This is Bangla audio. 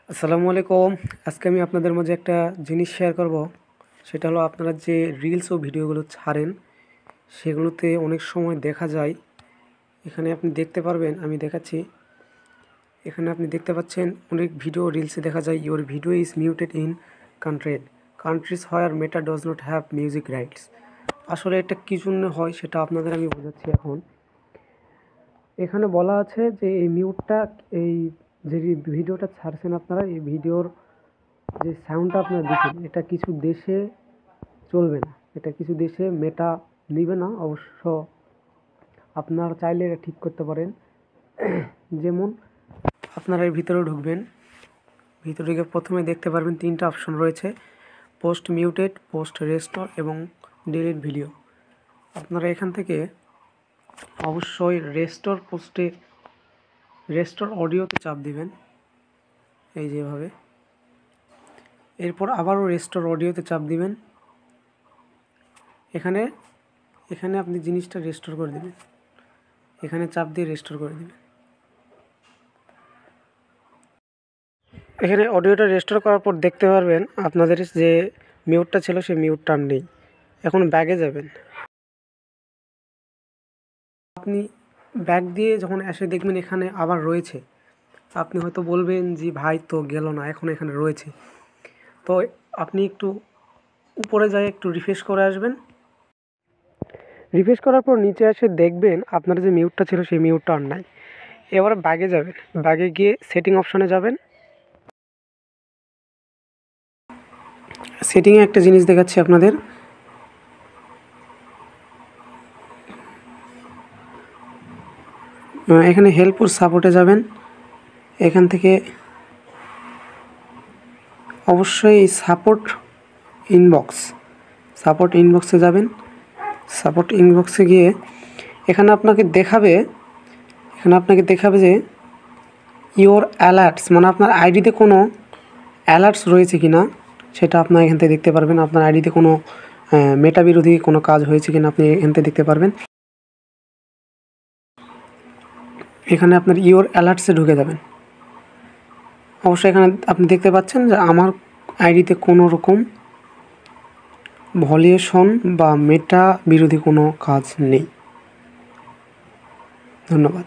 আসসালামু আলাইকুম। আজকে আমি আপনাদের মাঝে একটা জিনিস শেয়ার করব। সেটা হলো, আপনারা যে রিলস ও ভিডিওগুলো ছাড়েন সেগুলোতে অনেক সময় দেখা যায়, এখানে আপনি দেখতে পারবেন, আমি দেখাচ্ছি। এখানে আপনি দেখতে পাচ্ছেন অনেক ভিডিও রিলসে দেখা যায় your video is muted in countries where meta does not have music rights. আসলে এটা কী জন্য হয় সেটা আপনাদের আমি বোঝাচ্ছি এখন। এখানে বলা আছে যে এই মিউটটা, এই যে ভিডিওটা ছাড়ছেন আপনারা, এই ভিডিওর যে সাউন্ডটা আপনারা দিচ্ছেন এটা কিছু দেশে চলবে না, এটা কিছু দেশে মেটা নিবে না। অবশ্য আপনারা চাইলে এটা ঠিক করতে পারেন। যেমন আপনারা এর ভিতরে ঢুকবেন, ভিতরে গিয়ে প্রথমে দেখতে পারবেন তিনটা অপশন রয়েছে: পোস্ট মিউটেড, পোস্ট রেস্টোর এবং ডিলিট ভিডিও। আপনারা এখান থেকে অবশ্যই রেস্টোর অডিওতে চাপ দিবেন, এই যেভাবে। এরপর আবারও রেস্টোর অডিওতে চাপ দিবেন। এখানে আপনি জিনিসটা রেস্টোর করে দেবেন, এখানে চাপ দিয়ে রেস্টোর করে দেবেন। এখানে অডিওটা রেস্টোর করার পর দেখতে পারবেন আপনাদের যে মিউটটা ছিল সেই মিউটটা আর নেই। এখন ব্যাগে যাবেন, আপনি ব্যাক দিয়ে যখন এসে দেখবেন এখানে আবার রয়েছে, আপনি হয়তো বলবেন যে ভাই তো গেল না, এখন এখানে রয়েছে। তো আপনি একটু উপরে যাই একটু রিফ্রেশ করে আসবেন। রিফ্রেশ করার পর নিচে এসে দেখবেন আপনার যে মিউটটা ছিল সেই মিউটটা আর নাই। এবার ব্যাগে যাবেন, ব্যাগে গিয়ে সেটিং অপশানে যাবেন। সেটিংয়ে একটা জিনিস দেখাচ্ছি আপনাদের। এখানে হেল্প ওর সাপোর্টে যাবেন। এখান থেকে অবশ্যই সাপোর্ট ইনবক্সে যাবেন। সাপোর্ট ইনবক্সে গিয়ে এখানে আপনাকে দেখাবে যে ইওর অ্যালার্টস, মানে আপনার আইডিতে কোনো অ্যালার্টস রয়েছে কি না সেটা আপনার এখান থেকে দেখতে পারবেন। আপনার আইডিতে কোনো মেটা বিরোধী কোনো কাজ হয়েছে কিনা আপনি এখান থেকে দেখতে পারবেন। এখানে আপনার ইওর অ্যালার্টসে ঢুকে যাবেন। অবশ্যই এখানে আপনি দেখতে পাচ্ছেন যে আমার আইডিতে কোনো রকম ভলিউশন বা মেটা বিরোধী কোনো কাজ নেই। ধন্যবাদ।